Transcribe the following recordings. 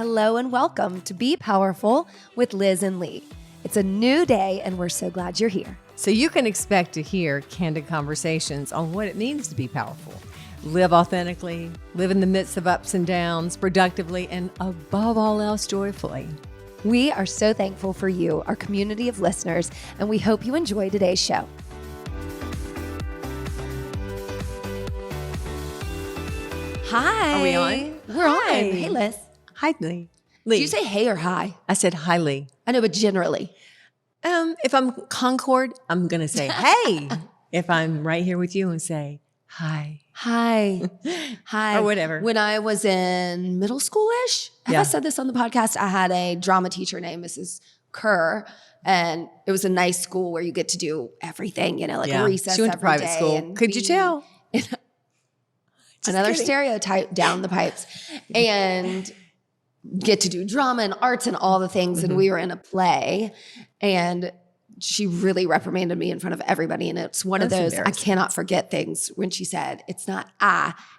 Hello and welcome to Be Powerful with Liz and Lee. It's a new day and we're so glad you're here. So you can expect to hear candid conversations on what it means to be powerful. Live authentically, live in the midst of ups and downs, productively, and above all else, joyfully. We are so thankful for you, our community of listeners, and we hope you enjoy today's show. Hi. Are we on? We're on. Hey, Liz. Hi, Lee. Did you say hey or hi? I said hi, Lee. I know, but generally. If I'm Concord, I'm going to say hey. If I'm right here with you and say hi. Hi. Hi. Or whatever. When I was in middle school-ish, have I said this on the podcast? I had a drama teacher named Mrs. Kerr, and it was a nice school where you get to do everything, like a recess She went to every private day school. Could you tell? Another stereotype down the pipes. And get to do drama and arts and all the things. And we were in a play and she really reprimanded me in front of everybody. And it's one of those, I cannot forget things when she said, it's not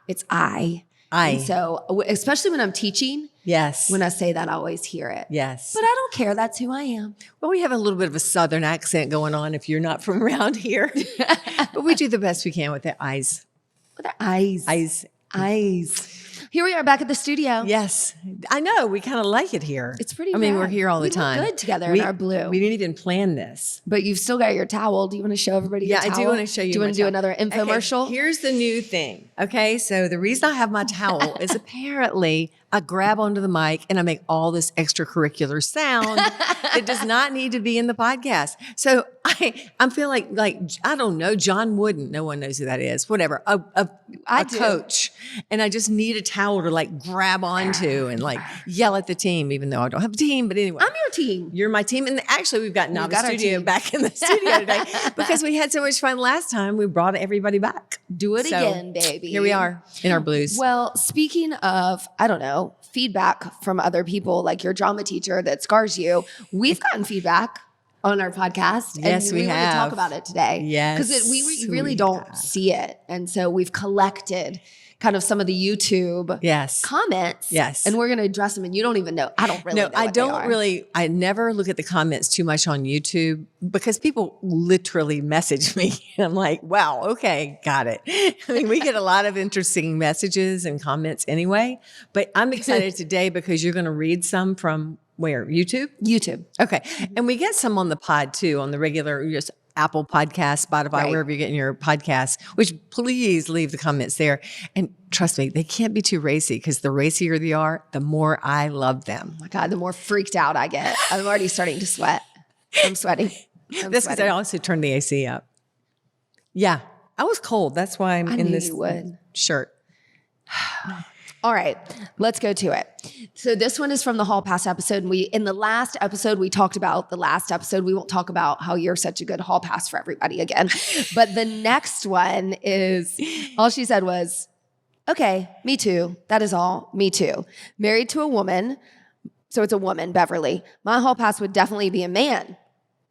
it's I. And so, especially when I'm teaching, when I say that, I always hear it. Yes. But I don't care. That's who I am. Well, we have a little bit of a Southern accent going on if you're not from around here. But we do the best we can with the eyes. With our eyes. Eyes. Here we are back at the studio. Yes. I know. We kind of like it here. It's pretty we're here all the time. We look good together in our blue. We didn't even plan this. But you've still got your towel. Do you want to show everybody your towel? Yeah, I do want to show you. Do you want to do another infomercial? Okay, here's the new thing. Okay, so the reason I have my towel is apparently I grab onto the mic and I make all this extracurricular sound that does not need to be in the podcast. So I'm feeling like I don't know, John Wooden. No one knows who that is. Whatever. A coach. And I just need a towel to grab onto and yell at the team, even though I don't have a team. But anyway. I'm your team. You're my team. And actually we've got Novice Studio back in the studio today because we had so much fun last time. We brought everybody back. Do it again, baby. Here we are in our blues. Well, speaking of, I don't know, feedback from other people, like your drama teacher that scars you, we've gotten feedback on our podcast. Yes, and we want to talk about it today. Yes. Because we really don't see it. And so we've collected kind of some of the YouTube comments. Yes. And we're going to address them. And you don't even know. I don't really know. I never look at the comments too much on YouTube because people literally message me. I'm like, wow, okay, got it. I mean, we get a lot of interesting messages and comments anyway. But I'm excited today because you're going to read some from where? YouTube? YouTube. Okay. And we get some on the pod too, on the regular, just Apple Podcast, Spotify, wherever you're getting your podcasts, which please leave the comments there. And trust me, they can't be too racy because the racier they are, the more I love them. Oh my God, the more freaked out I get. I'm already starting to sweat. I'm sweating. That's because I also turned the AC up. Yeah. I was cold. That's why I'm in this shirt. All right, let's go to it. So this one is from the Hall Pass episode. And in the last episode, we talked about the last episode. We won't talk about how you're such a good Hall Pass for everybody again. But the next one is, all she said was, okay, me too. That is all. Me too. Married to a woman. So it's a woman, Beverly. My Hall Pass would definitely be a man.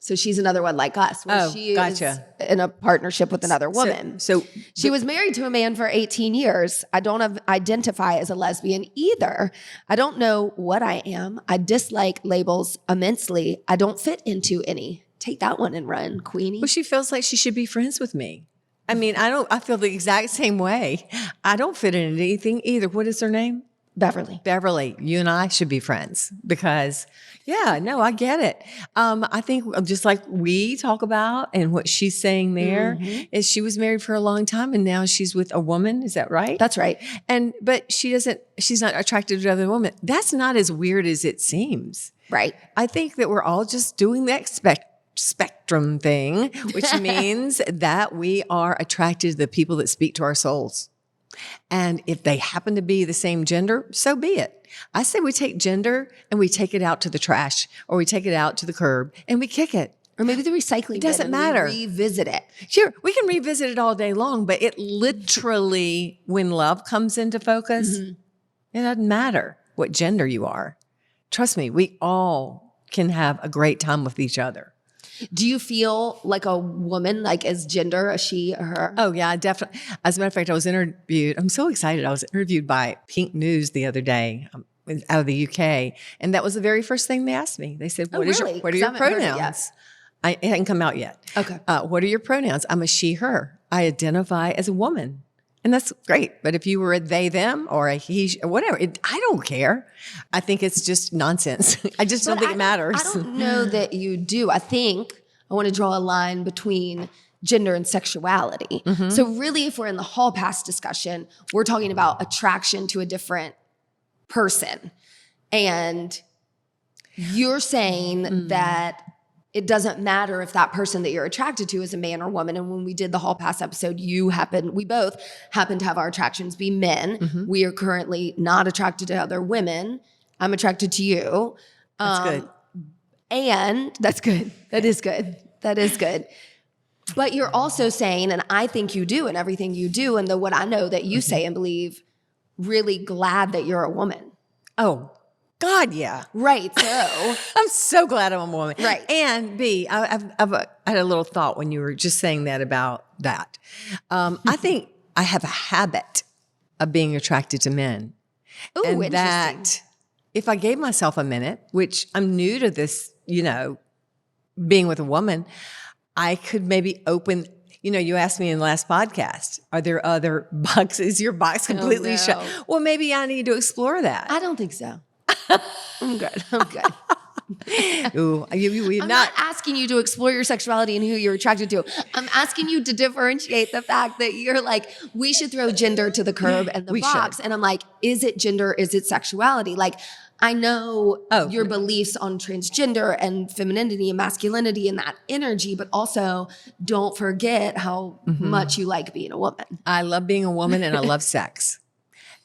So she's another one like us. She is in a partnership with another woman. So she was married to a man for 18 years. I don't identify as a lesbian either. I don't know what I am. I dislike labels immensely. I don't fit into any. Take that one and run, Queenie. Well, she feels like she should be friends with me. I mean, I feel the exact same way. I don't fit into anything either. What is her name? Beverly, you and I should be friends because, I get it. I think just like we talk about and what she's saying there is she was married for a long time and now she's with a woman. Is that right? That's right. But she's not attracted to other women. That's not as weird as it seems. Right. I think that we're all just doing the spectrum thing, which means that we are attracted to the people that speak to our souls. And if they happen to be the same gender, so be it. I say we take gender and we take it out to the trash or we take it out to the curb and we kick it. Or maybe the recycling. It doesn't matter. Revisit it. Sure, we can revisit it all day long, but it literally, when love comes into focus, it doesn't matter what gender you are. Trust me, we all can have a great time with each other. Do you feel like a woman, like as gender, a she or her? Oh, yeah, definitely. As a matter of fact, I was interviewed. I'm so excited. I was interviewed by Pink News the other day. out of the UK. And that was the very first thing they asked me. They said, what really? are 'Cause your I haven't heard it yet. pronouns? It hadn't come out yet. Okay. What are your pronouns? I'm a she, her. I identify as a woman. And that's great. But if you were a they, them, or a he, or whatever, I don't care. I think it's just nonsense. I just don't think it matters. I don't know that you do. I think I want to draw a line between gender and sexuality. So really, if we're in the hall pass discussion, we're talking about attraction to a different person. And you're saying that it doesn't matter if that person that you're attracted to is a man or woman. And when we did the hall pass episode, we both happen to have our attractions be men. We are currently not attracted to other women. I'm attracted to you. That's good. And that's good. That is good. That is good. But you're also saying, and I think you do in everything you do, and what I know that you say and believe, really glad that you're a woman. Oh, God, yeah. Right. So I'm so glad I'm a woman. Right. And B, I had a little thought when you were just saying that about that. I think I have a habit of being attracted to men. Ooh, and interesting. that if I gave myself a minute, which I'm new to this, being with a woman, I could maybe open. You asked me in the last podcast, are there other boxes? Is your box completely shut? Well, maybe I need to explore that. I don't think so. I'm good. Ooh, I'm not asking you to explore your sexuality and who you're attracted to. I'm asking you to differentiate the fact that you're like, we should throw gender to the curb and the box. Should. And I'm like, is it gender? Is it sexuality? Like, I know your beliefs on transgender and femininity and masculinity and that energy, but also don't forget how much you like being a woman. I love being a woman and I love sex.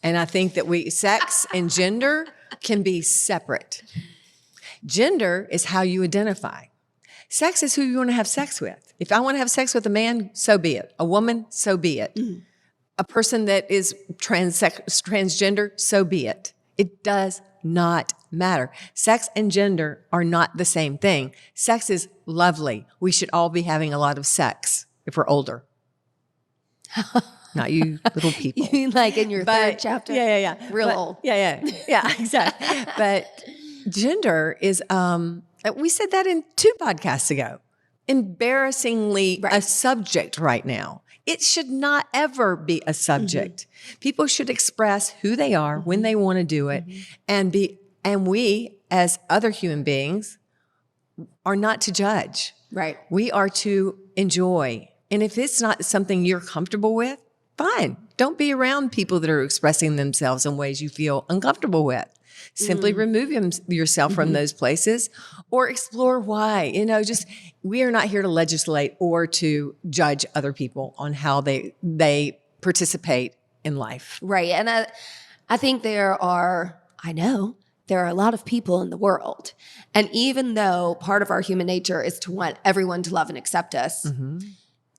And I think that sex and gender can be separate. Gender is how you identify. Sex is who you want to have sex with. If I want to have sex with a man, so be it. A woman, so be it. A person that is transgender, so be it. It does not matter. Sex and gender are not the same thing. Sex is lovely. We should all be having a lot of sex if we're older. Not you little people. You mean like in your third chapter? Yeah. Real old. Yeah, exactly. But gender is, we said that in 2 podcasts ago, embarrassingly a subject right now. It should not ever be a subject. People should express who they are when they want to do it, and we as other human beings are not to judge. Right. We are to enjoy. And if it's not something you're comfortable with, fine. Don't be around people that are expressing themselves in ways you feel uncomfortable with. Simply remove yourself from those places or explore why. We are not here to legislate or to judge other people on how they participate in life. Right. And I think there are a lot of people in the world. And even though part of our human nature is to want everyone to love and accept us,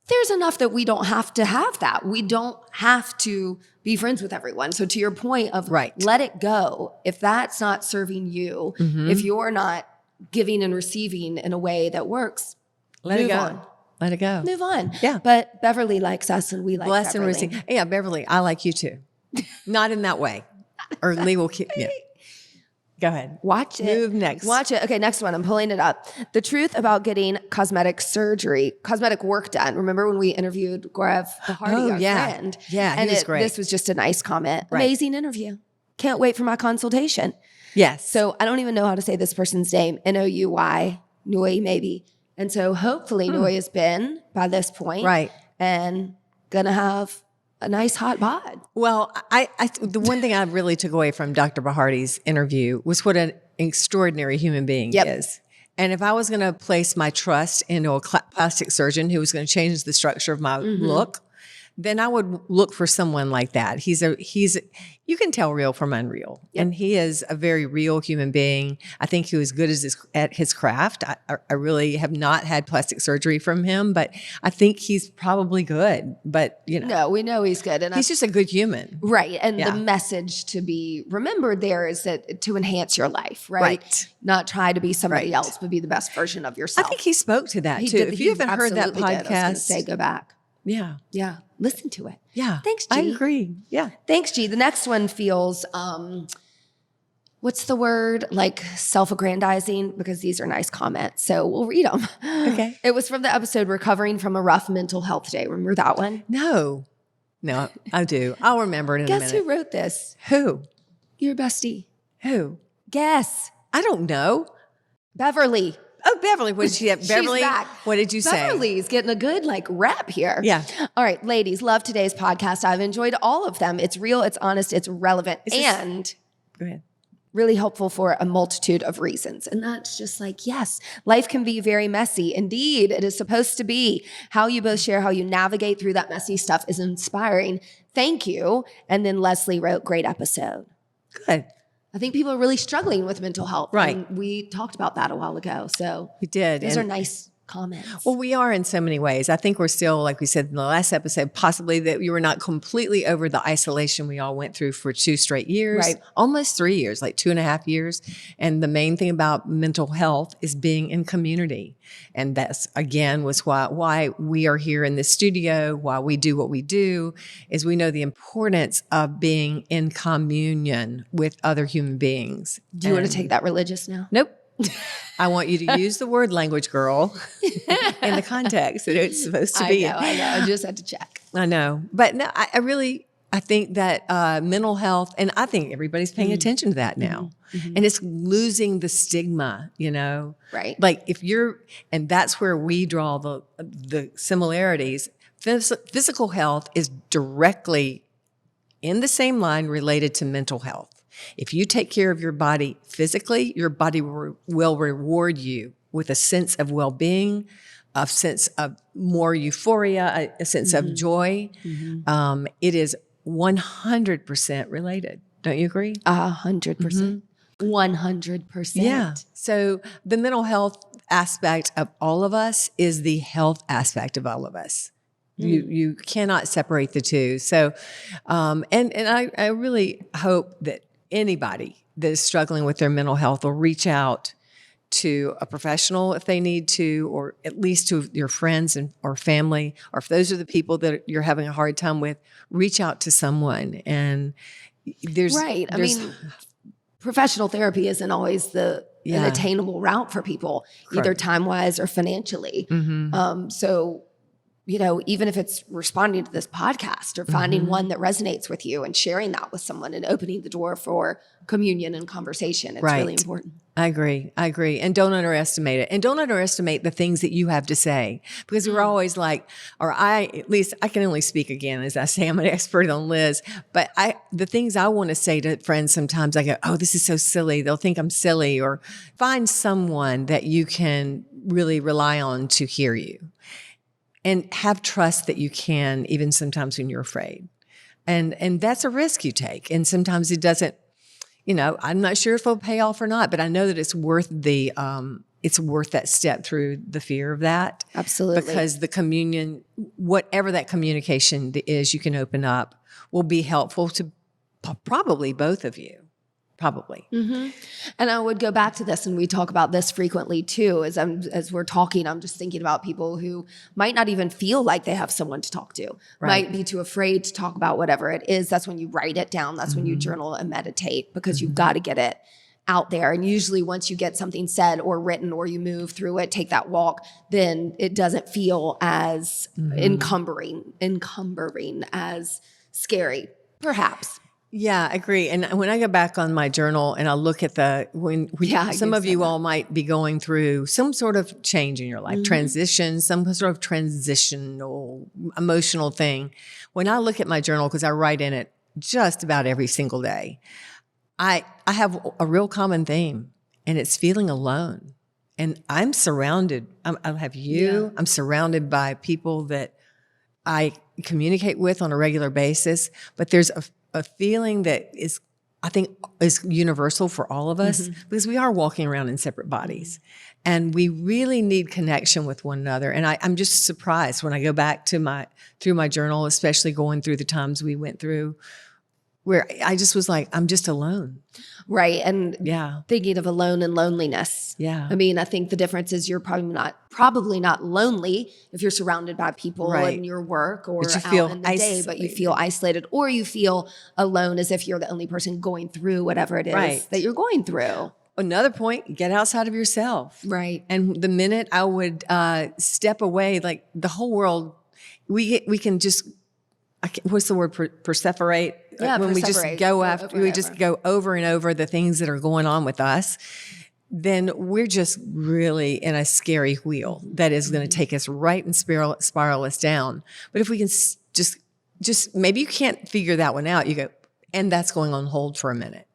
there's enough that we don't have to have that. We don't have to be friends with everyone. So to your point of let it go. If that's not serving you, if you're not giving and receiving in a way that works, let it go. On. Let it go. Move on. Yeah. But Beverly likes us and we like Bless Beverly. and receive. Yeah, Beverly, I like you too. Not in that way. Or Lee will keep. Yeah. Go ahead. Watch it. Move next. Watch it. Okay, next one. I'm pulling it up. The truth about getting cosmetic work done. Remember when we interviewed Gaurav Bahardi, our friend? Yeah, and he was great. This was just a nice comment. Right. Amazing interview. Can't wait for my consultation. Yes. So I don't even know how to say this person's name. Nouy, Nouy maybe. And so hopefully Nouy has been by this point. Right. And gonna have a nice hot bod. Well, the one thing I really took away from Dr. Bahardi's interview was what an extraordinary human being is. And if I was going to place my trust into a plastic surgeon who was going to change the structure of my look, then I would look for someone like that. You can tell real from unreal. Yep. And he is a very real human being. I think he was good at his craft. I really have not had plastic surgery from him, but I think he's probably good. But, No, we know he's good. And he's just a good human. Right. And the message to be remembered there is that to enhance your life, right? Not try to be somebody else, but be the best version of yourself. I think he spoke to that too. If you haven't heard that podcast, say go back. Yeah. Yeah. Listen to it. Yeah. Thanks, G. I agree. Yeah. Thanks, G. The next one feels what's the word? Like self-aggrandizing, because these are nice comments. So we'll read them. Okay. It was from the episode Recovering from a Rough Mental Health Day. Remember that one? No, I do. I'll remember it in a Guess minute. who wrote this? Who? Your bestie. Who? Guess. I don't know. Beverly. Oh, Beverly. What did she have? Beverly, She's back. what did you say? Beverly's getting a good rep here. Yeah. All right, ladies, love today's podcast. I've enjoyed all of them. It's real, it's honest, it's relevant, and Go ahead. really helpful for a multitude of reasons. And that's just yes, life can be very messy. Indeed, it is supposed to be. How you both share how you navigate through that messy stuff is inspiring. Thank you. And then Leslie wrote, great episode. Good. I think people are really struggling with mental health. Right. And we talked about that a while ago. So We did. those are And- nice comments. Well, we are in so many ways. I think we're still, like we said in the last episode, possibly that you were not completely over the isolation we all went through for 2 straight years, Right. almost 3 years, like 2.5 years. And the main thing about mental health is being in community. And that's, again, was why we are here in this studio, why we do what we do, is we know the importance of being in communion with other human beings. Do you want to take that religious now? Nope. I want you to use the word language, girl, in the context that it's supposed to be. I know. I just had to check. I know. But no, I think that mental health, and I think everybody's paying attention to that now. And it's losing the stigma, Right. Like and that's where we draw the similarities. Physical health is directly in the same line related to mental health. If you take care of your body physically, your body will reward you with a sense of well-being, a sense of more euphoria, a sense of joy. It is 100% related. Don't you agree? 100%. 100%. Yeah. So the mental health aspect of all of us is the health aspect of all of us. You cannot separate the two. So, and I really hope that anybody that is struggling with their mental health will reach out to a professional if they need to, or at least to your friends or family, or if those are the people that you're having a hard time with, reach out to someone. And Right. I mean, professional therapy isn't always an attainable route for people, either time-wise or financially. So, even if it's responding to this podcast or finding one that resonates with you and sharing that with someone and opening the door for communion and conversation, it's really important. I agree. And don't underestimate it. And don't underestimate the things that you have to say, because we're always like, at least I can only speak again, as I say, I'm an expert on Liz, but the things I want to say to friends, sometimes I go, oh, this is so silly. They'll think I'm silly. Or find someone that you can really rely on to hear you. And have trust that you can, even sometimes when you're afraid. And that's a risk you take. And sometimes it doesn't, I'm not sure if it'll pay off or not, but I know that it's worth that step through the fear of that. Absolutely. Because the communion, whatever that communication is you can open up, will be helpful to probably both of you. Probably. And I would go back to this, and we talk about this frequently too. As we're talking, I'm just thinking about people who might not even feel like they have someone to talk to, might be too afraid to talk about whatever it is. That's when you write it down. That's when you journal and meditate, because you've got to get it out there. And usually once you get something said or written, or you move through it, take that walk, then it doesn't feel as encumbering as scary, perhaps. Yeah, I agree. And when I go back on my journal and I look at some of you all might be going through some sort of change in your life, transition, some sort of transitional emotional thing. When I look at my journal, because I write in it just about every single day, I have a real common theme, and it's feeling alone. And I'm surrounded. I have you. Yeah. I'm surrounded by people that I communicate with on a regular basis, but there's a feeling that I think is universal for all of us, because we are walking around in separate bodies, and we really need connection with one another. And I'm just surprised when I go back to through my journal, especially going through the times we went through where I just was like, I'm just alone. Right. And Yeah. thinking of alone and loneliness. Yeah. I mean, I think the difference is you're probably not lonely if you're surrounded by people Right. in your work or But you out feel in the day, but you isolated. feel isolated, or you feel alone as if you're the only person going through whatever it is Right. that you're going through. Another point, get outside of yourself. Right. And the minute I would step away, like the whole world, we can just, what's the word, perseverate? Yeah, when we just perseverate. go Go after, over and we just over. go over and over the things that are going on with us, then we're just really in a scary wheel that is going to take us right and spiral us down. But if we can just maybe you can't figure that one out, you go, and that's going on hold for a minute.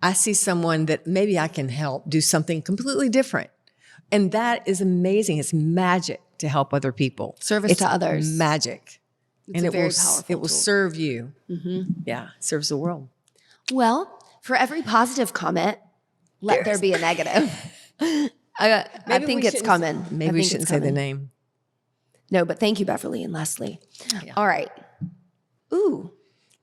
I see someone that maybe I can help do something completely different. And that is amazing. It's magic to help other people. Service It's to others. magic. It's a very powerful it will tool. serve you. Yeah, it serves the world. Well, for every positive comment, let there be a negative. I Maybe think we it's shouldn't coming. Maybe I we think shouldn't it's say the coming. name. No, but thank you, Beverly and Leslie. Yeah. All right. Ooh,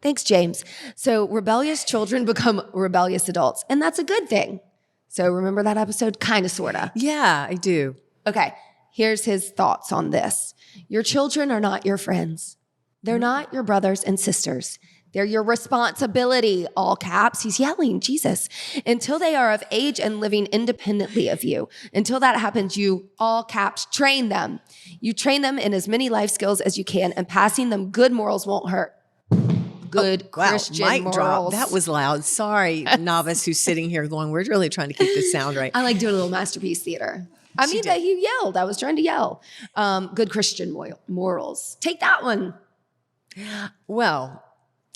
thanks, James. So rebellious children become rebellious adults, and that's a good thing. So remember that episode? Kind of, sort of. Yeah, I do. Okay, here's his thoughts on this. Your children are not your friends. They're not your brothers and sisters. They're your responsibility, all caps. He's yelling, Jesus. Until they are of age and living independently of you. Until that happens, you, all caps, train them. You train them in as many life skills as you can, and passing them good morals won't hurt. Good Christian mic drop. morals. That was loud. Sorry, novice who's sitting here going, we're really trying to keep this sound right. I like doing a little masterpiece theater. I mean, that he yelled. I was trying to yell. Good Christian morals. Take that one. Well,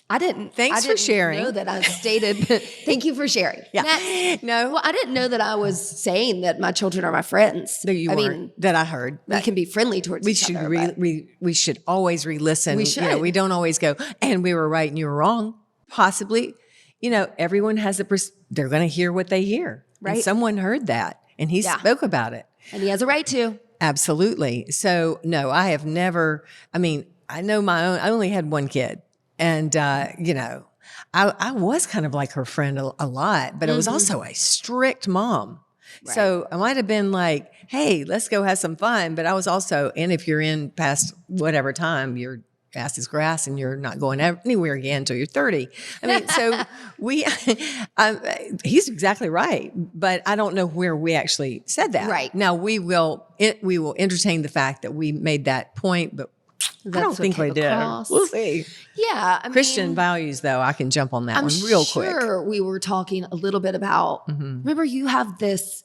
Thanks for sharing. Know that I stated. Thank you for sharing. Yeah. Next. No. Well, I didn't know that I was saying that my children are my friends. No, you I weren't. mean, That I heard. we can be friendly towards We each should other. But we should always re-listen. We You know, should. we don't always go, and we were right and you were wrong. Possibly, you know, everyone has they're going to hear what they hear. Right. And someone heard that, and he spoke about it. and he has a right to. Absolutely. So no, I have never. I mean, I know my own. I only had one kid, and you know, I was kind of like her friend a lot, but I was also a strict mom. Right. So I might have been like, hey, let's go have some fun. But I was also, and if you're in past whatever time, your ass is grass and you're not going anywhere again until you're 30. I mean, so he's exactly right. But I don't know where we actually said that. Right. Now we will entertain the fact that we made that point, but I don't what think we came did. across. We'll see. Yeah. I Christian mean, values, though, I can jump on that I'm one real quick. sure we were talking a little bit about, remember you have this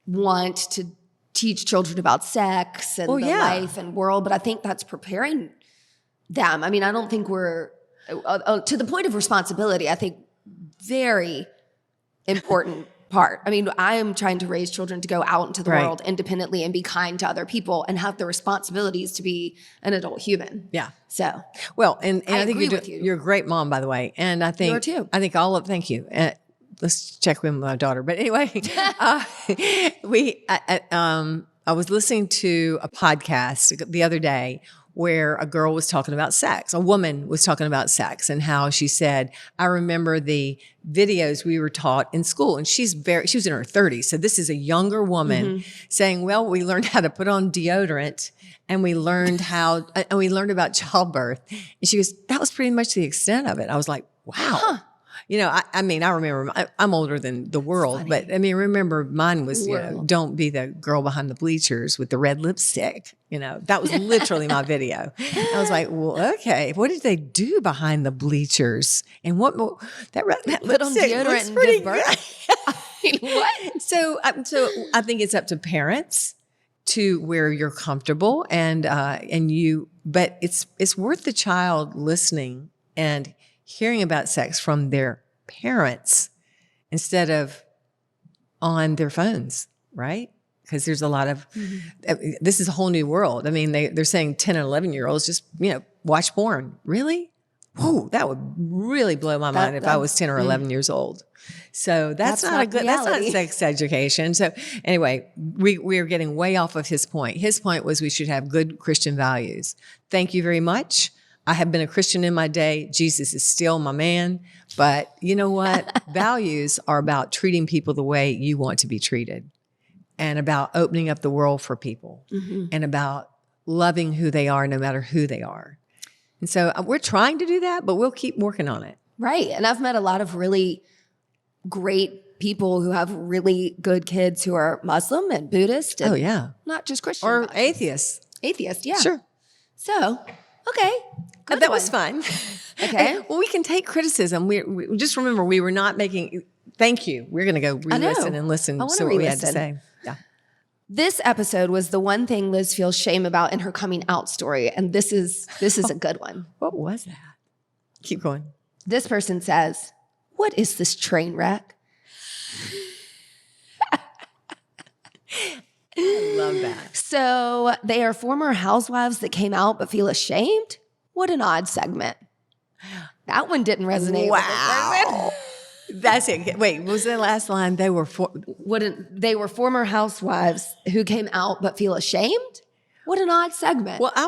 want to teach children about sex and the life and world, but I think that's preparing them. I mean, I don't think we're, to the point of responsibility, I think very important part. I mean, I am trying to raise children to go out into the world independently and be kind to other people and have the responsibilities to be an adult human. Yeah. So, Well, and I think agree with you. you're a great mom, by the way. And I think You are too. I think thank you. Let's check with my daughter. But anyway, I was listening to a podcast the other day where a girl was talking about sex. A woman was talking about sex and how she said, I remember the videos we were taught in school. And she was in her 30s. So this is a younger woman saying, well, we learned how to put on deodorant and we learned about childbirth. And she goes, that was pretty much the extent of it. I was like, wow. Huh. You know, I mean, I remember, I'm older than the world, but I mean, remember mine was, you know, don't be the girl behind the bleachers with the red lipstick. You know, that was literally my video. I was like, well, okay, what did they do behind the bleachers? And what that put on lipstick deodorant looks and pretty give birth? good. What? So I think it's up to parents to where you're comfortable but it's worth the child listening and hearing about sex from their parents instead of on their phones, right? Because there's a lot of, this is a whole new world. I mean, they're saying 10 and 11-year-olds just, you know, watch porn. Really? Whoa, that would really blow my mind if I was 10 or 11 years old. So that's not sex education. So anyway, we are getting way off of his point. His point was we should have good Christian values. Thank you very much. I have been a Christian in my day. Jesus is still my man. But you know what? Values are about treating people the way you want to be treated, and about opening up the world for people, and about loving who they are no matter who they are. And so we're trying to do that, but we'll keep working on it. Right. And I've met a lot of really great people who have really good kids who are Muslim and Buddhist. And Oh, yeah. not just Christian. Or but atheists. atheist, yeah. Sure. So, okay. Good That one. was fun. Okay. Well, we can take criticism. We just remember we were not making, thank you. We're going to go re-listen and listen I wanna to what we had to re-listen. say. Yeah. This episode was the one thing Liz feels shame about in her coming out story. And this is a good one. What was that? Keep going. This person says, "What is this train wreck?" I love that. So they are former housewives that came out but feel ashamed? What an odd segment. That one didn't resonate with this person. Wow. That's it. Wait, what was the last line? They were They were former housewives who came out but feel ashamed? What an odd segment. well, I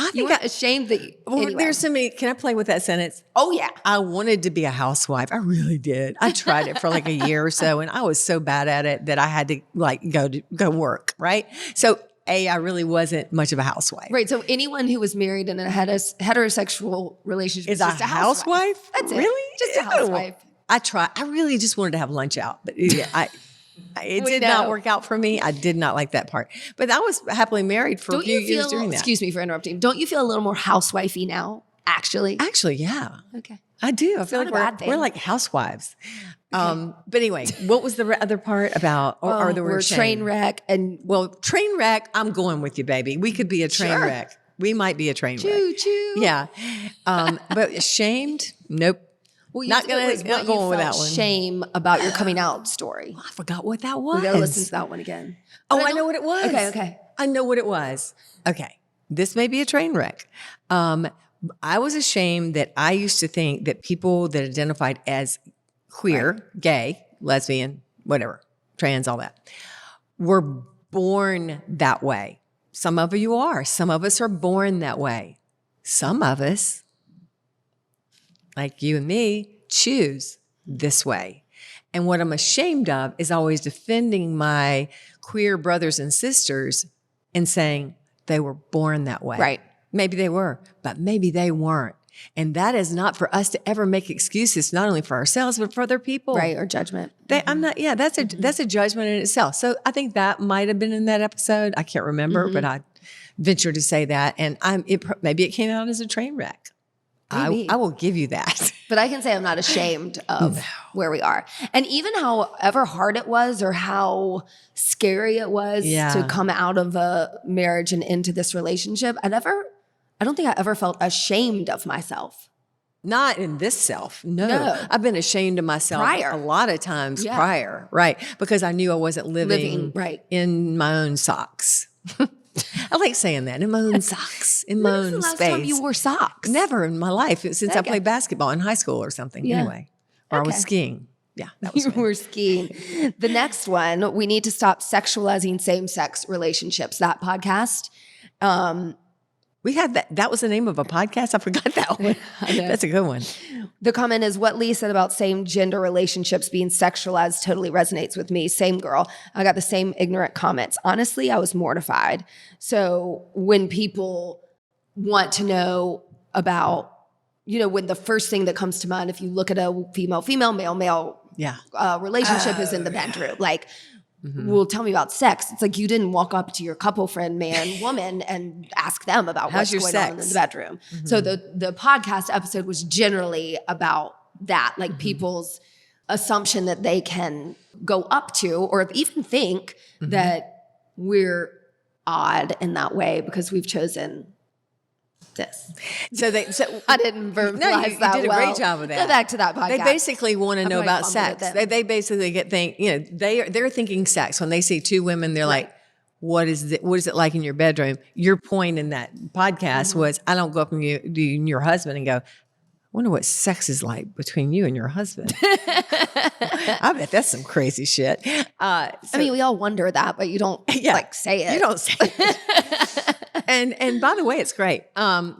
you think weren't ashamed that you, anyway. there's so many. Can I play with that sentence? Oh, yeah. I wanted to be a housewife. I really did. I tried it for like a year or so, and I was so bad at it that I had to like go work. Right. So I really wasn't much of a housewife. Right. So anyone who was married in a heterosexual relationship Is just a housewife? That's it. Really? Just a housewife. I tried. I really just wanted to have lunch out, but it We did know. not work out for me. I did not like that part. But I was happily married for a few years doing that. Excuse me for interrupting. Don't you feel a little more housewifey now, actually? Actually, yeah. Okay. I do. I feel not like a bad thing. we're like housewives. But anyway, what was the other part about? Or the we're word train shame? wreck and Well, train wreck, I'm going with you, baby. We could be a train Sure. wreck. We might be a train wreck. choo choo. Yeah. But ashamed? Nope. Well, you Not said gonna- it was not what going you with felt that one. shame about your coming out story. I forgot what that was. We gotta listen to that one again. Oh, But I know what it was. Okay. I know what it was. Okay. This may be a train wreck. I was ashamed that I used to think that people that identified as queer, gay, lesbian, whatever, trans, all that, were born that way. Some of you are. Some of us are born that way. Some of us, like you and me, choose this way. And what I'm ashamed of is always defending my queer brothers and sisters and saying they were born that way. Right. Maybe they were, but maybe they weren't. And that is not for us to ever make excuses, not only for ourselves, but for other people. Right. Or judgment. I'm not, yeah, that's a judgment in itself. So I think that might have been in that episode. I can't remember, but I venture to say that. And maybe it came out as a train wreck. Maybe. I will give you that. But I can say I'm not ashamed of where we are. And even however hard it was or how scary it was to come out of a marriage and into this relationship, I don't think I ever felt ashamed of myself. Not in this self. No. No. I've been ashamed of myself Prior. a lot of times Yeah. prior. Right. Because I knew I wasn't living right. in my own socks. I like saying that, in my own socks, in my When was own the last space. time you wore socks? Never in my life since I Okay. played basketball in high school or something. Yeah. Anyway, or I was Okay. skiing. Yeah, that was You fun. were skiing. The next one, we need to stop sexualizing same-sex relationships. That podcast. We had that. That was the name of a podcast. I forgot that one. know. That's a good one. The comment is, what Lee said about same-gender relationships being sexualized totally resonates with me. Same girl. I got the same ignorant comments. Honestly, I was mortified. So when people want to know about, when the first thing that comes to mind, if you look at a female-female, male-male Yeah. relationship is in the bedroom. Like, well, tell me about sex. It's like you didn't walk up to your couple friend, man, woman, and ask them about How's what's your going on in sex? the bedroom. So the podcast episode was generally about that, like people's assumption that they can go up to or even think that we're odd in that way because we've chosen this. So I didn't verbalize you that did a well. great job of that. Go back to that podcast. They basically want to know having about fun sex. with it. They basically they're thinking sex when they see two women. They're like, what is it like in your bedroom? Your point in that podcast was, I don't go up to you and your husband and go, wonder what sex is like between you and your husband. I bet that's some crazy shit. I mean, we all wonder that, but you don't like say it. You don't say it. And by the way, it's great.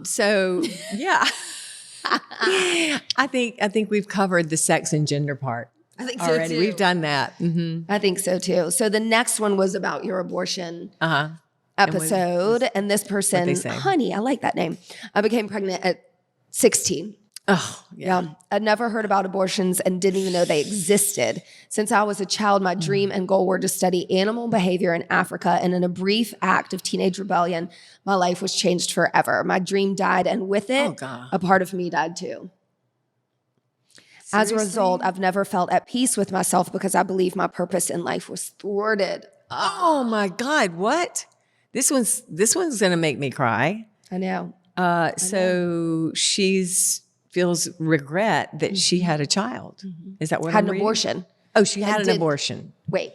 So yeah, I think we've covered the sex and gender part. I think already. so too. We've done that. Mm-hmm. I think so too. So the next one was about your abortion episode, and this person, Honey, I like that name. I became pregnant at 16. Oh, yeah. I'd never heard about abortions and didn't even know they existed. Since I was a child, my dream and goal were to study animal behavior in Africa. And in a brief act of teenage rebellion, my life was changed forever. My dream died, and with it, a part of me died too. Seriously? As a result, I've never felt at peace with myself because I believe my purpose in life was thwarted. Oh my God, what? This one's going to make me cry. I know. So she's feels regret that she had a child. Is that what had I'm an reading? abortion? Oh, she had an abortion. Wait,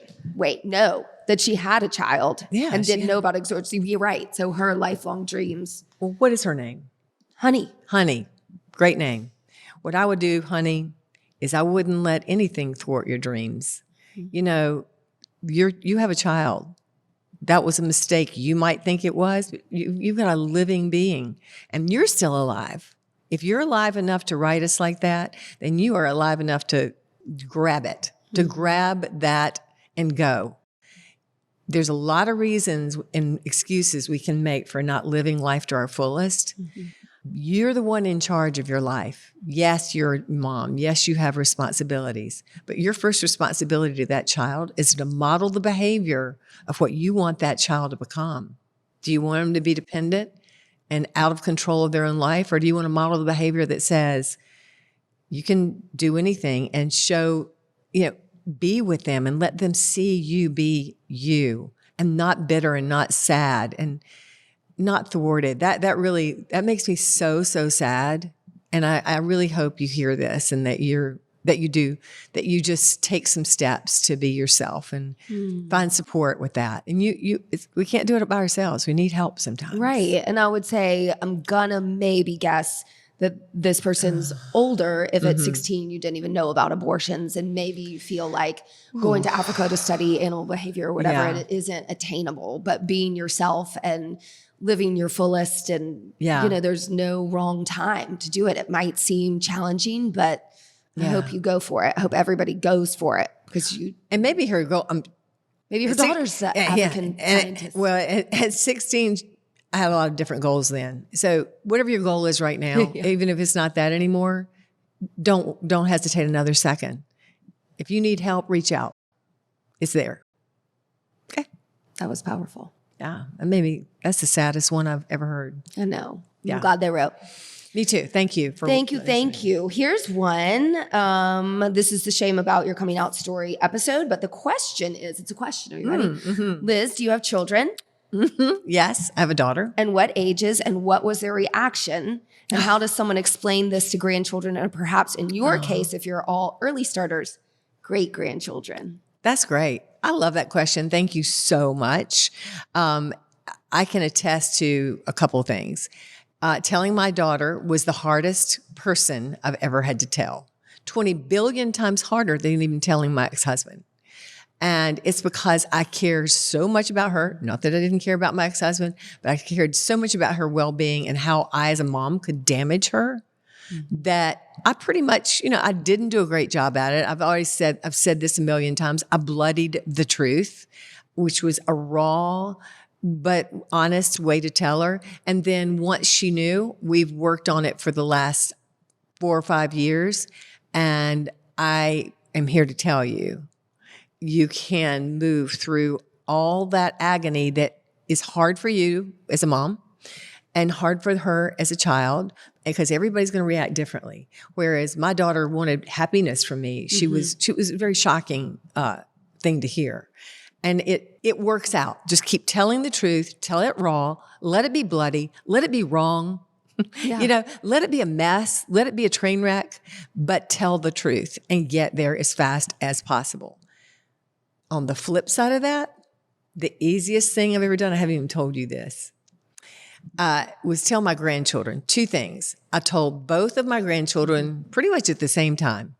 no, that she had a child and didn't know about exorcism. You're right. So her lifelong dreams. Well, what is her name? Honey. Honey, great name. What I would do, Honey, is I wouldn't let anything thwart your dreams. You know, you have a child. That was a mistake. You might think it was, but you've got a living being, and you're still alive. If you're alive enough to write us like that, then you are alive enough to grab it, to grab that and go. There's a lot of reasons and excuses we can make for not living life to our fullest. You're the one in charge of your life. Yes, you're a mom. Yes, you have responsibilities. But your first responsibility to that child is to model the behavior of what you want that child to become. Do you want them to be dependent and out of control of their own life? Or do you want to model the behavior that says you can do anything and show, be with them and let them see you be you and not bitter and not sad and not thwarted. That makes me so sad. And I really hope you hear this and that you just take some steps to be yourself and find support with that. And we can't do it by ourselves. We need help sometimes. Right. And I would say, I'm gonna maybe guess that this person's older if at 16 you didn't even know about abortions, and maybe you feel like going to Africa to study animal behavior or whatever, and it isn't attainable, but being yourself and living your fullest, and there's no wrong time to do it. It might seem challenging, but I hope you go for it. I hope everybody goes for it, because and maybe her goal. Maybe her daughter's an African scientist. Well, at 16, I had a lot of different goals then. So whatever your goal is right now, even if it's not that anymore, don't hesitate another second. If you need help, reach out. It's there. Okay. That was powerful. Yeah. And maybe that's the saddest one I've ever heard. I know. Yeah. I'm glad they wrote. Me too. Thank you. Thank you. Here's one. This is the shame about your coming out story episode, but the question is, it's a question. Are you ready? Liz, do you have children? Yes, I have a daughter. And what ages, and what was their reaction? And how does someone explain this to grandchildren? And perhaps in your case, if you're all early starters, great grandchildren. That's great. I love that question. Thank you so much. I can attest to a couple of things. Telling my daughter was the hardest person I've ever had to tell. 20 billion times harder than even telling my ex-husband. And it's because I care so much about her. Not that I didn't care about my ex-husband, but I cared so much about her well-being and how I as a mom could damage her that I pretty much, I didn't do a great job at it. I've said this a million times. I bloodied the truth, which was a raw but honest way to tell her. And then once she knew, we've worked on it for the last 4 or 5 years. And I am here to tell you, you can move through all that agony that is hard for you as a mom and hard for her as a child, because everybody's going to react differently. Whereas my daughter wanted happiness from me. She was a very shocking thing to hear. And it works out. Just keep telling the truth, tell it raw, let it be bloody, let it be wrong. Let it be a mess, let it be a train wreck, but tell the truth and get there as fast as possible. On the flip side of that, the easiest thing I've ever done, I haven't even told you this, was tell my grandchildren 2 things. I told both of my grandchildren pretty much at the same time.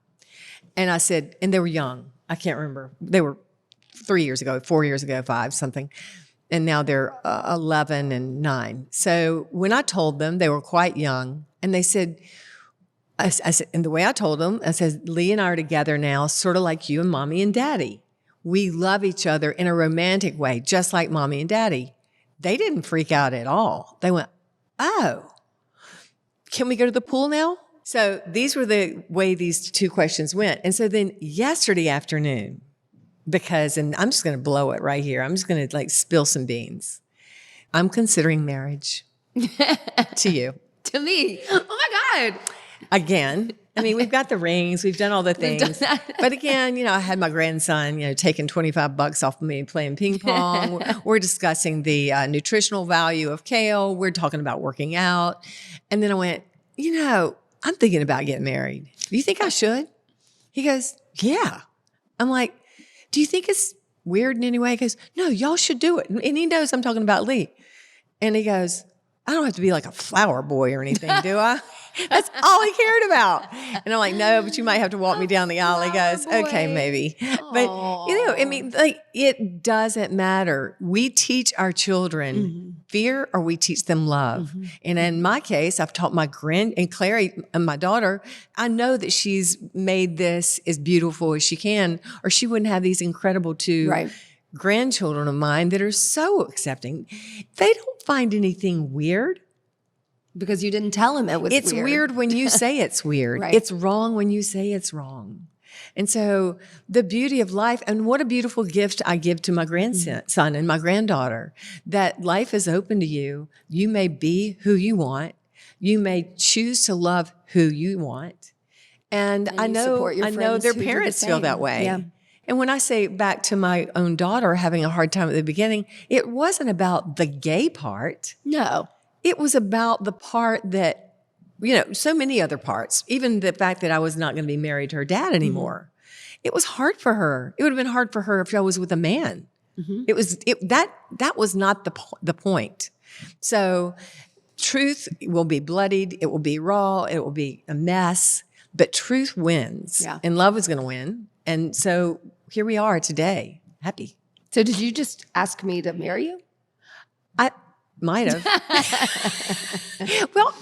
And I said, and they were young. I can't remember. They were 3 years ago, 4 years ago, 5, something. And now they're 11 and 9. So when I told them, they were quite young. And they said, I said, and the way I told them, I said, Lee and I are together now, sort of like you and mommy and daddy. We love each other in a romantic way, just like mommy and daddy. They didn't freak out at all. They went, oh, can we go to the pool now? So these were the way these 2 questions went. And so then yesterday afternoon, and I'm just going to blow it right here. I'm just going to like spill some beans. I'm considering marriage to you. To me. Oh my God. Again. I mean, we've got the rings, we've done all the things. But again, I had my grandson, taking $25 off of me playing ping pong. We're discussing the nutritional value of kale. We're talking about working out. And then I went, I'm thinking about getting married. Do you think I should? He goes, yeah. I'm like, do you think it's weird in any way? He goes, no, y'all should do it. And he knows I'm talking about Lee. And he goes, I don't have to be like a flower boy or anything, do I? That's all he cared about. And I'm like, no, but you might have to walk me down the aisle. He goes, okay, maybe. Aww. But, it doesn't matter. We teach our children fear or we teach them love. And in my case, I've taught and Clary, and my daughter, I know that she's made this as beautiful as she can, or she wouldn't have these incredible 2 grandchildren of mine that are so accepting. They don't find anything weird. Because you didn't tell him it was weird. It's weird when you say it's weird. Right. It's wrong when you say it's wrong. And so the beauty of life, and what a beautiful gift I give to my grandson and my granddaughter, that life is open to you. You may be who you want. You may choose to love who you want. And I know their parents feel that way. Yeah. And when I say back to my own daughter having a hard time at the beginning, it wasn't about the gay part. No. It was about the part that, so many other parts, even the fact that I was not going to be married to her dad anymore. It was hard for her. It would have been hard for her if I was with a man. That was not the point. So truth will be bloodied. It will be raw. It will be a mess, but truth wins and love is going to win. And so here we are today. Happy. So did you just ask me to marry you? I might have. Well,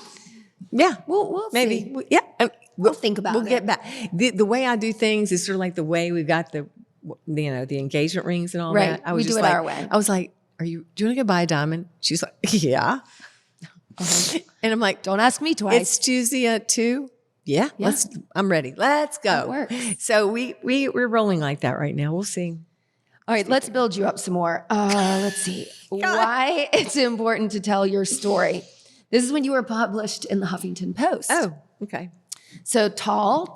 yeah. We'll maybe. See. Yeah. We'll think about it. We'll get back. The way I do things is sort of like the way we've got the engagement rings and all that. We do it our way. I was like, do you want to go buy a diamond? She's like, yeah. And I'm like, don't ask me twice. It's Tuesday at 2. Yeah. I'm ready. Let's go. That works. So we're rolling like that right now. We'll see. All right, let's build you up some more. Let's see. Why it's important to tell your story. This is when you were published in the Huffington Post. Oh, okay. So Tal,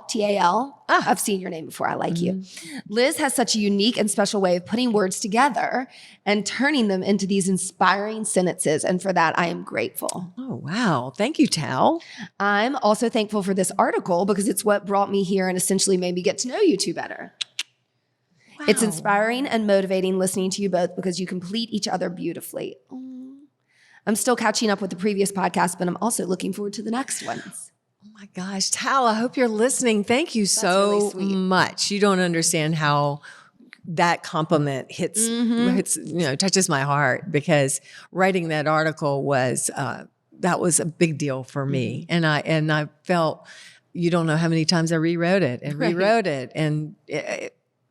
T-A-L. I've seen your name before. I like you. Liz has such a unique and special way of putting words together and turning them into these inspiring sentences. And for that, I am grateful. Oh, wow. Thank you, Tal. I'm also thankful for this article because it's what brought me here and essentially made me get to know you 2 better. Wow. It's inspiring and motivating listening to you both because you complete each other beautifully. I'm still catching up with the previous podcast, but I'm also looking forward to the next ones. Oh my gosh, Tal, I hope you're listening. Thank you so much. You don't understand how that compliment hits, touches my heart, because writing that article was, that was a big deal for me. And I felt, you don't know how many times I rewrote it and rewrote it. And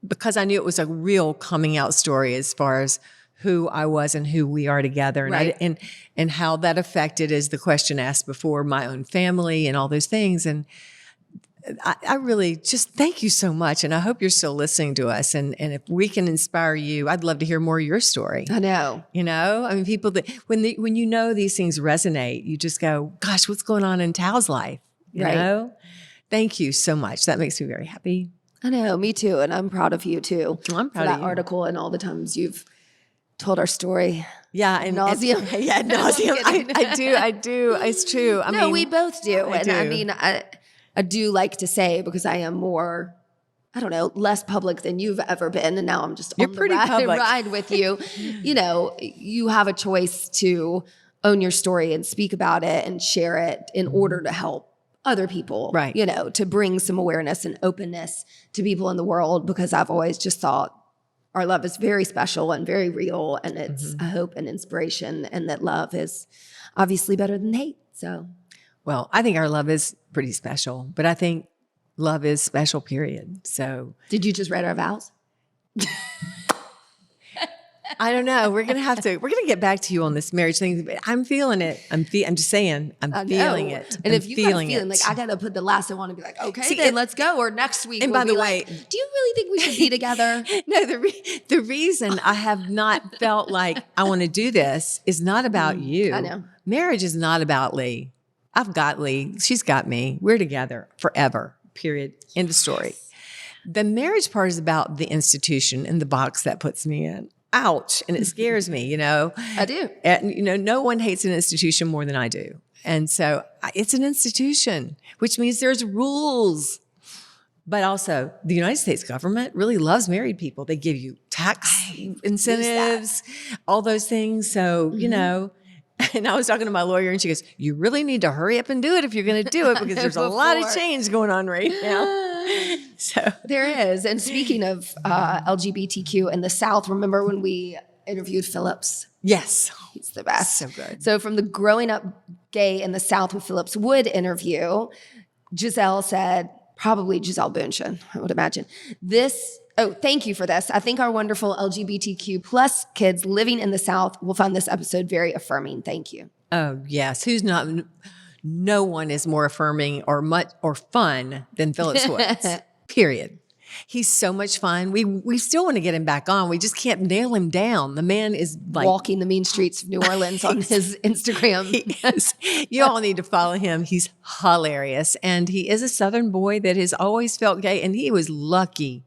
because I knew it was a real coming out story as far as who I was and who we are together, and and how that affected, as the question asked before, my own family and all those things. And I really just thank you so much, and I hope you're still listening to us. And if we can inspire you, I'd love to hear more of your story. I know. I mean, people that when you know these things resonate, you just go, "Gosh, what's going on in Tal's life?" You know. Thank you so much. That makes me very happy. I know, me too, and I'm proud of you too. I'm proud for that article and all the times you've told our story. Yeah, and nauseum. Nauseum. I do. It's true. I mean, we both do. I mean, I do like to say, because I am more, I don't know, less public than you've ever been, and now I'm just on the ride with you. You have a choice to own your story and speak about it and share it in order to help other people, Right. you know, to bring some awareness and openness to people in the world, because I've always just thought our love is very special and very real, and it's a hope and inspiration, and that love is obviously better than hate. So, Well, I think our love is pretty special, but I think love is special, period. So did you just write our vows? I don't know. We're going to get back to you on this marriage thing. But I'm feeling it. I'm just saying, I'm feeling it. And I'm if you got a feeling, like, I got to put the last one and be like, okay, See, then let's go. Or next week, and we'll by the be way- like, do you really think we should be together? No, the reason I have not felt like I want to do this is not about you. I know. Marriage is not about Lee. I've got Lee. She's got me. We're together forever, period. End of story. The marriage part is about the institution and the box that puts me in. Ouch. And it scares me, you know. I do. And, you know, no one hates an institution more than I do. And so it's an institution, which means there's rules. But also, the United States government really loves married people. They give you tax incentives, all those things. So, you know, and I was talking to my lawyer and she goes, you really need to hurry up and do it if you're going to do it, because there's a lot of change going on right now. So There is. And speaking of LGBTQ in the South, remember when we interviewed Phillips? yes. He's the best. So good. So from the Growing Up Gay in the South with Phillips Wood interview, Giselle said, probably Giselle Bundchen, I would imagine, thank you for this. I think our wonderful LGBTQ plus kids living in the South will find this episode very affirming. Thank you. Oh, yes. No one is more affirming or fun than Phillips Woods. Period. He's so much fun. We still want to get him back on. We just can't nail him down. The man is like Walking the mean streets of New Orleans on his Instagram. Yes. You all need to follow him. He's hilarious. And he is a Southern boy that has always felt gay. And he was lucky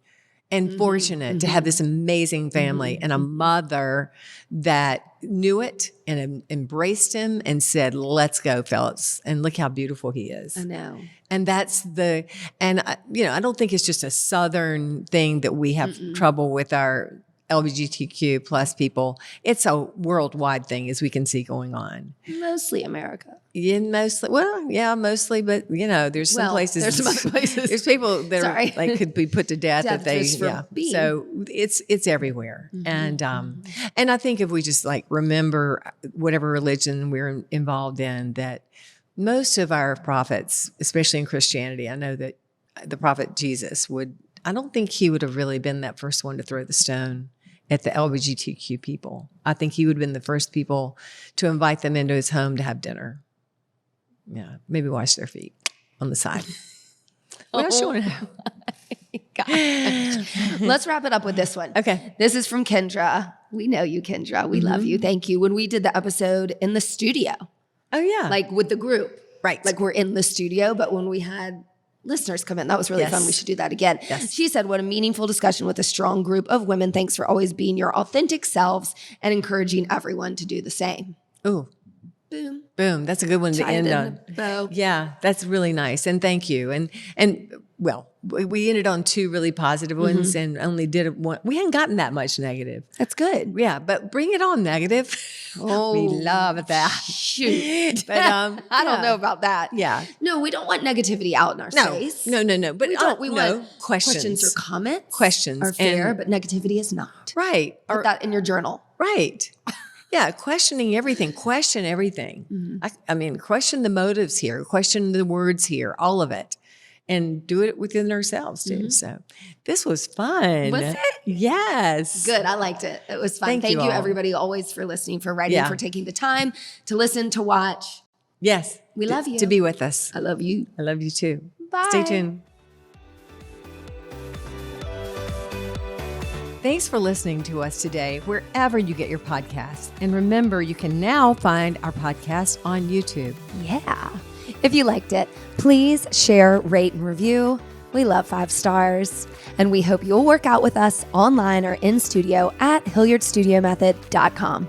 and fortunate to have this amazing family and a mother that knew it and embraced him and said, let's go, Phillips. And look how beautiful he is. I know. And I don't think it's just a Southern thing that we have trouble with our LGBTQ plus people. It's a worldwide thing, as we can see going on. Mostly America. Yeah, mostly. But there's some places. There's some other places. There's people that Sorry. are could be put to death if they. just for being. So it's everywhere, and I think if we just remember whatever religion we're involved in, that most of our prophets, especially in Christianity, I know that the prophet Jesus I don't think he would have really been that first one to throw the stone at the LGBTQ people. I think he would have been the first people to invite them into his home to have dinner. Yeah, maybe wash their feet on the side. What else you want to know? Gosh. Let's wrap it up with this one. Okay. This is from Kendra. We know you, Kendra. We love you. Thank you. When we did the episode in the studio, Oh, yeah. like with the group. Right. Like we're in the studio, but when we had listeners come in, that was really Yes. fun. We should do that again. Yes. She said, what a meaningful discussion with a strong group of women. Thanks for always being your authentic selves and encouraging everyone to do the same. Ooh, Boom. boom. That's a good one to Tied end in on. a bow. Yeah, that's really nice. And thank you. And well, we ended on two really positive ones and only did one. We hadn't gotten that much negative. That's good. Yeah, but bring it on, negative. Oh, we love that. Shoot. But I don't know about that. Yeah. No, we don't want negativity out in our space. No. But We don't. We want questions or comments. Questions are fair, and- but negativity is not. Right. Put that in your journal. Right. Yeah, questioning everything. Question everything. I mean, question the motives here, question the words here, all of it. And do it within ourselves too. So this was fun. Was it? Yes. Good. I liked it. It was fun. Thank you all. everybody always for listening, for writing, Yeah. for taking the time to listen, to watch. Yes. We love you. To be with us. I love you. I love you too. Bye. Stay tuned. Thanks for listening to us today, wherever you get your podcasts. And remember, you can now find our podcast on YouTube. Yeah. If you liked it, please share, rate, and review. We love 5 stars. And we hope you'll work out with us online or in studio at HilliardStudioMethod.com.